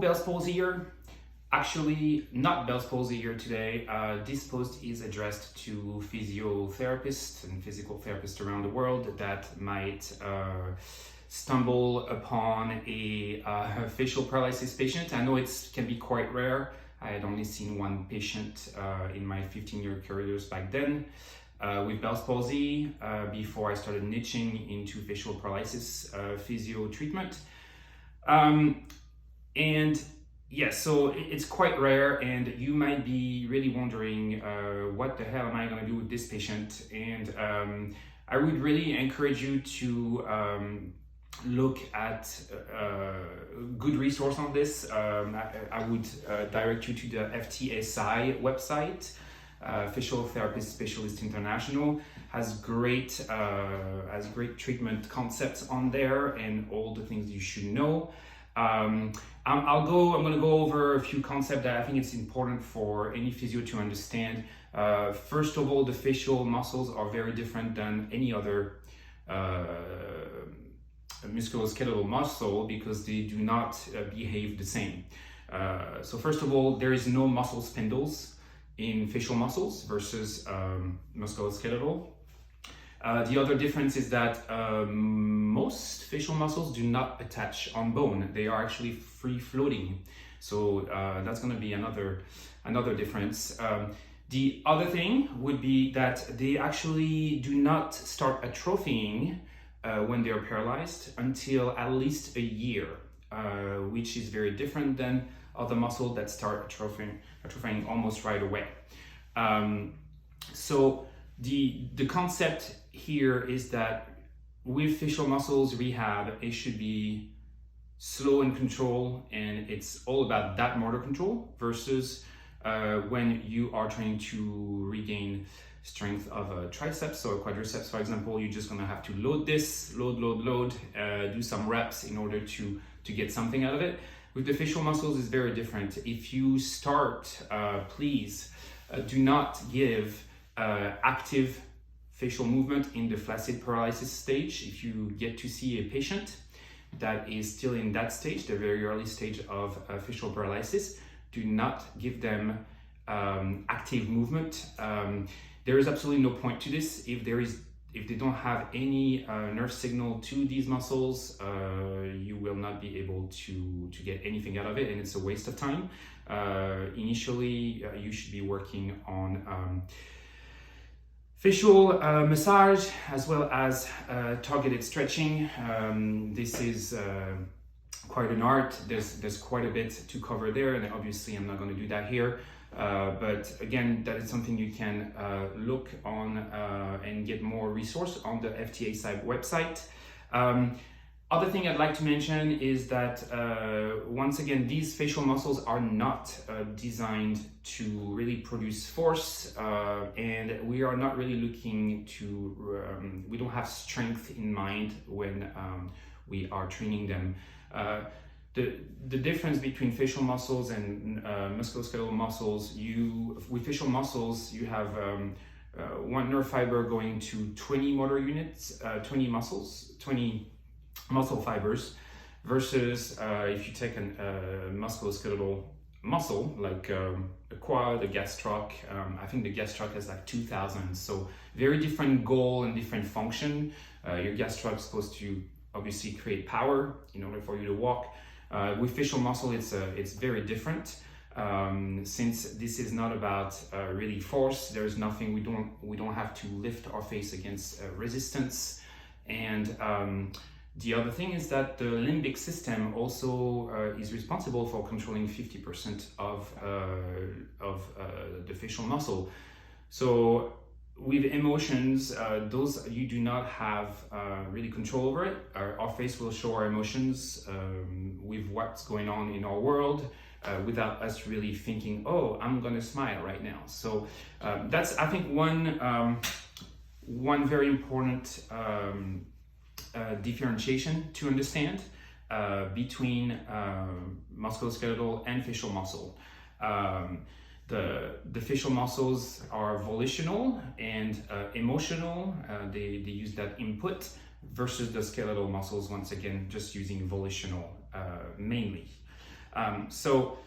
Bell's palsy here. Actually, not Bell's palsy here today. This post is addressed to physiotherapists and physical therapists around the world that might stumble upon a facial paralysis patient. I know it can be quite rare. I had only seen one patient in my 15-year careers back then with Bell's palsy before I started niching into facial paralysis physio treatment. And yes, so it's quite rare, and you might be really wondering what the hell am I going to do with this patient? And I would really encourage you to look at good resource on this. I would direct you to the FTSI website. Facial Therapist Specialist International has great treatment concepts on there and all the things you should know. I'm going to go over a few concepts that I think it's important for any physio to understand. First of all, the facial muscles are very different than any other musculoskeletal muscle because they do not behave the same. So first of all, there is no muscle spindles in facial muscles versus musculoskeletal. The other difference is that most facial muscles do not attach on bone. They are actually free floating. So that's going to be another difference. The other thing would be that they actually do not start atrophying when they are paralyzed until at least a year, which is very different than other muscles that start atrophying almost right away. So the concept here is that with facial muscles rehab, it should be slow and control, and it's all about that motor control versus when you are trying to regain strength of a triceps or a quadriceps, for example. You're just going to have to load this, load, do some reps in order to get something out of it. With the facial muscles, it's very different. If you start, please do not give active facial movement in the flaccid paralysis stage. If you get to see a patient that is still in that stage, the very early stage of facial paralysis, do not give them active movement. There is absolutely no point to this. If they don't have any nerve signal to these muscles, you will not be able to get anything out of it, and it's a waste of time. Initially, you should be working on facial massage as well as targeted stretching. This is quite an art. There's quite a bit to cover there, and obviously I'm not going to do that here. But again, that is something you can look on and get more resource on the FTSI website. Other thing I'd like to mention is that once again, these facial muscles are not designed to really produce force, and we are not really looking to, we don't have strength in mind when we are training them. The difference between facial muscles and musculoskeletal muscles, with facial muscles, you have one nerve fiber going to 20 motor units, 20 muscle fibers, versus if you take a musculoskeletal muscle like a quad, a gastroc, I think the gastroc has like 2,000. So very different goal and different function. Your gastroc is supposed to obviously create power in order for you to walk. With facial muscle, it's very different. Since this is not about really force, there's nothing, we don't have to lift our face against resistance. And the other thing is that the limbic system also is responsible for controlling 50% of the facial muscle. So with emotions, those you do not have really control over it. Our face will show our emotions with what's going on in our world without us really thinking, oh, I'm gonna smile right now. So that's, I think, one very important differentiation to understand between musculoskeletal and facial muscle. The facial muscles are volitional and emotional. They use that input, versus the skeletal muscles, once again, just using volitional mainly. So